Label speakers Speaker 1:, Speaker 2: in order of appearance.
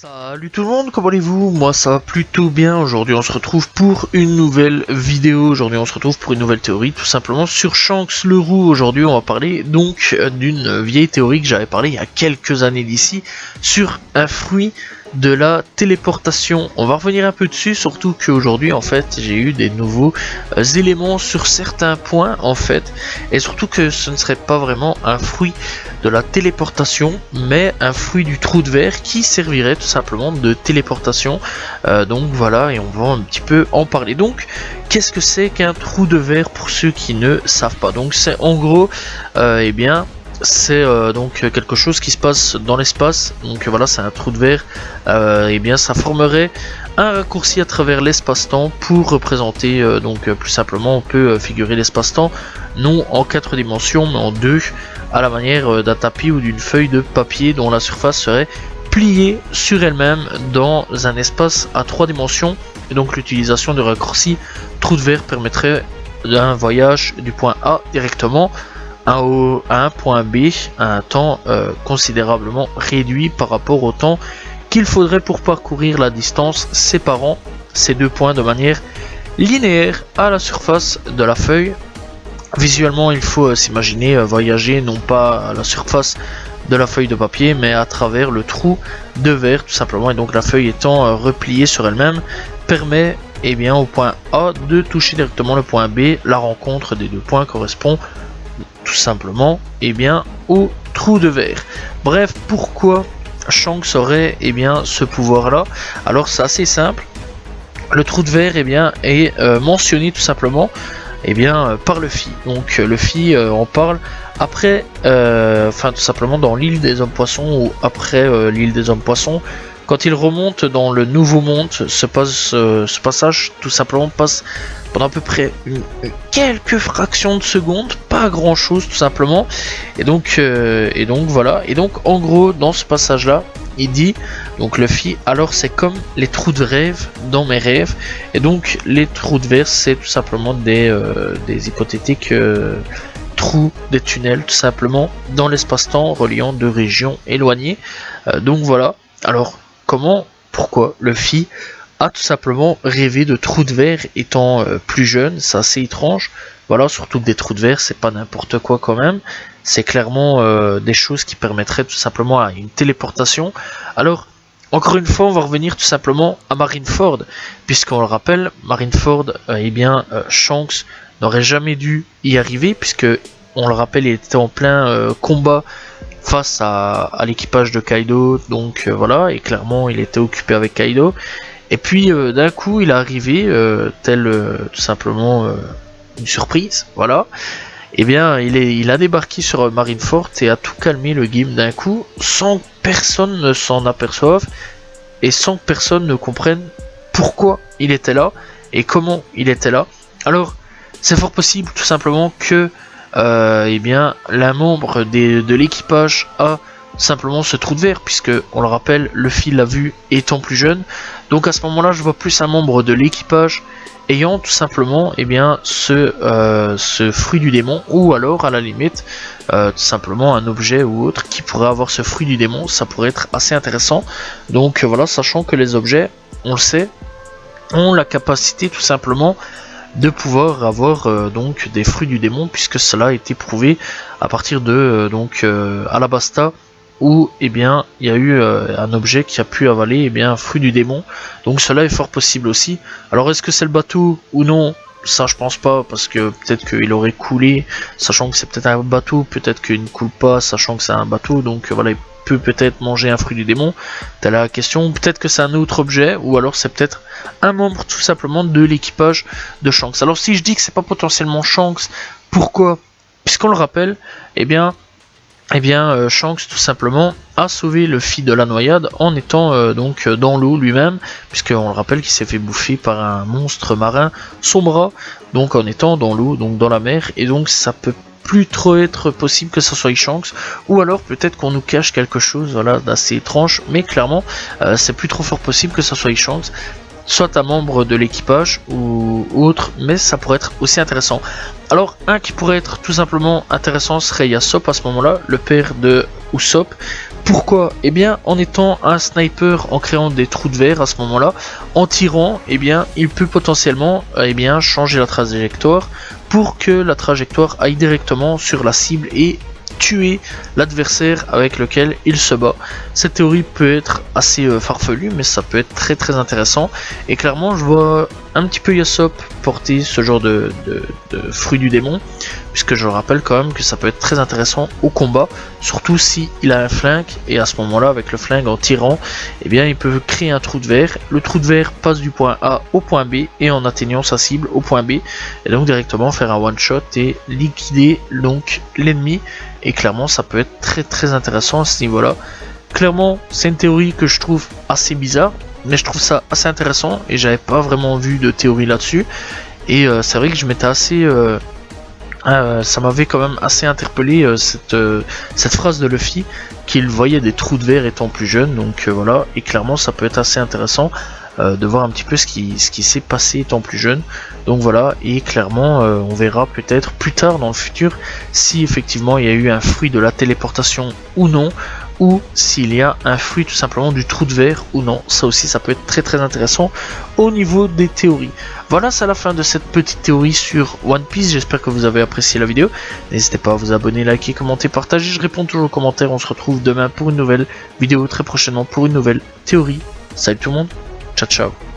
Speaker 1: Salut tout le monde, comment allez-vous? Moi ça va plutôt bien. Aujourd'hui on se retrouve pour une nouvelle vidéo. Aujourd'hui on se retrouve pour une nouvelle théorie, tout simplement sur Shanks le Roux. Aujourd'hui on va parler donc d'une vieille théorie que j'avais parlé il y a quelques années d'ici, sur un fruit de la téléportation. On va revenir un peu dessus, surtout qu'aujourd'hui en fait j'ai eu des nouveaux éléments sur certains points en fait, et surtout que ce ne serait pas vraiment un fruit de la téléportation, mais un fruit du trou de verre qui servirait tout simplement de téléportation. Donc voilà, et on va un petit peu en parler. Donc qu'est-ce que c'est qu'un trou de verre pour ceux qui ne savent pas? Donc c'est en gros, eh bien c'est donc quelque chose qui se passe dans l'espace. Donc voilà, c'est un trou de verre. Et bien ça formerait un raccourci à travers l'espace-temps pour représenter donc plus simplement on peut figurer l'espace-temps non en 4 dimensions mais en 2, à la manière d'un tapis ou d'une feuille de papier dont la surface serait pliée sur elle-même dans un espace à 3 dimensions. Et donc l'utilisation de raccourci trou de verre permettrait d'un voyage du point A directement à un point B à un temps considérablement réduit par rapport au temps qu'il faudrait pour parcourir la distance séparant ces deux points de manière linéaire à la surface de la feuille. Visuellement, il faut s'imaginer voyager non pas à la surface de la feuille de papier, mais à travers le trou de verre tout simplement. Et donc la feuille étant repliée sur elle-même permet bien, au point A de toucher directement le point B. La rencontre des deux points correspond tout simplement bien, au trou de verre. Bref, pourquoi Shanks aurait bien, ce pouvoir là? Alors c'est assez simple. Le trou de verre bien, est mentionné tout simplement bien, par Luffy. Donc Luffy en parle après, tout simplement dans l'île des hommes poissons, ou après l'île des hommes poissons, quand il remonte dans le nouveau monde. Ce passage tout simplement passe pendant à peu près quelques fractions de secondes, pas grand chose tout simplement. Et donc voilà, et donc en gros dans ce passage là il dit, donc Luffy, alors c'est comme les trous de rêve dans mes rêves. Et donc les trous de verre c'est tout simplement des hypothétiques trous, des tunnels tout simplement dans l'espace-temps reliant deux régions éloignées. Donc voilà, alors comment, pourquoi Luffy a tout simplement rêvé de trous de verre étant plus jeune? C'est assez étrange. Voilà, surtout que des trous de verre c'est pas n'importe quoi quand même. C'est clairement des choses qui permettraient tout simplement à une téléportation. Alors, encore une fois, on va revenir tout simplement à Marineford, puisqu'on le rappelle, Marineford, Shanks n'aurait jamais dû y arriver, puisque, on le rappelle, il était en plein combat face à l'équipage de Kaido, donc voilà, et clairement il était occupé avec Kaido. Et puis d'un coup, il est arrivé, tout simplement une surprise, voilà. Et bien, il a débarqué sur Marineford et a tout calmé le game d'un coup, sans que personne ne s'en aperçoive et sans que personne ne comprenne pourquoi il était là et comment il était là. Alors, c'est fort possible tout simplement que l'un membre de l'équipage a simplement ce trou de verre, puisque on le rappelle, Luffy l'a vu étant plus jeune. Donc à ce moment-là, je vois plus un membre de l'équipage ayant tout simplement ce fruit du démon, ou alors à la limite tout simplement un objet ou autre qui pourrait avoir ce fruit du démon. Ça pourrait être assez intéressant. Donc voilà, sachant que les objets, on le sait, ont la capacité tout simplement de pouvoir avoir donc des fruits du démon, puisque cela a été prouvé à partir de Alabasta, où il y a eu un objet qui a pu avaler un fruit du démon. Donc cela est fort possible aussi. Alors est-ce que c'est le bateau ou non? Ça je pense pas, parce que peut-être qu'il aurait coulé, sachant que c'est peut-être un bateau, peut-être qu'il ne coule pas, sachant que c'est un bateau, donc voilà, il peut peut-être manger un fruit du démon. T'as la question, peut-être que c'est un autre objet, ou alors c'est peut-être un membre tout simplement de l'équipage de Shanks. Alors si je dis que c'est pas potentiellement Shanks, pourquoi? Puisqu'on le rappelle, Shanks tout simplement a sauvé Luffy de la noyade en étant dans l'eau lui-même, puisqu'on le rappelle qu'il s'est fait bouffer par un monstre marin, son bras, donc en étant dans l'eau, donc dans la mer. Et donc ça peut plus trop être possible que ce soit Shanks, ou alors peut-être qu'on nous cache quelque chose, voilà, d'assez étrange, mais clairement c'est plus trop fort possible que ce soit Shanks, soit un membre de l'équipage ou autre, mais ça pourrait être aussi intéressant. Alors un qui pourrait être tout simplement intéressant serait Yasop à ce moment là, le père de Usopp. Pourquoi? Eh bien, en étant un sniper, en créant des trous de verre à ce moment-là, en tirant, eh bien, il peut potentiellement, changer la trajectoire pour que la trajectoire aille directement sur la cible et tuer l'adversaire avec lequel il se bat. Cette théorie peut être assez farfelue, mais ça peut être très intéressant. Et clairement, je vois un petit peu Usopp porter ce genre de fruit du démon, puisque je rappelle quand même que ça peut être très intéressant au combat, surtout si il a un flingue, et à ce moment-là, avec le flingue en tirant, eh bien, il peut créer un trou de verre. Le trou de verre passe du point A au point B, et en atteignant sa cible au point B, et donc directement faire un one shot et liquider donc l'ennemi. Et clairement, ça peut être très intéressant à ce niveau-là. Clairement, c'est une théorie que je trouve assez bizarre, mais je trouve ça assez intéressant et j'avais pas vraiment vu de théorie là-dessus. Et c'est vrai que je m'étais assez... ça m'avait quand même assez interpellé cette phrase de Luffy, qu'il voyait des trous de verre étant plus jeune. Donc voilà, et clairement ça peut être assez intéressant de voir un petit peu ce qui s'est passé étant plus jeune. Donc voilà, et clairement on verra peut-être plus tard dans le futur si effectivement il y a eu un fruit de la téléportation ou non, ou s'il y a un fruit tout simplement du trou de verre ou non. Ça aussi ça peut être très intéressant au niveau des théories. Voilà, c'est la fin de cette petite théorie sur One Piece. J'espère que vous avez apprécié la vidéo. N'hésitez pas à vous abonner, liker, commenter, partager. Je réponds toujours aux commentaires. On se retrouve demain pour une nouvelle vidéo, très prochainement pour une nouvelle théorie. Salut tout le monde, ciao ciao.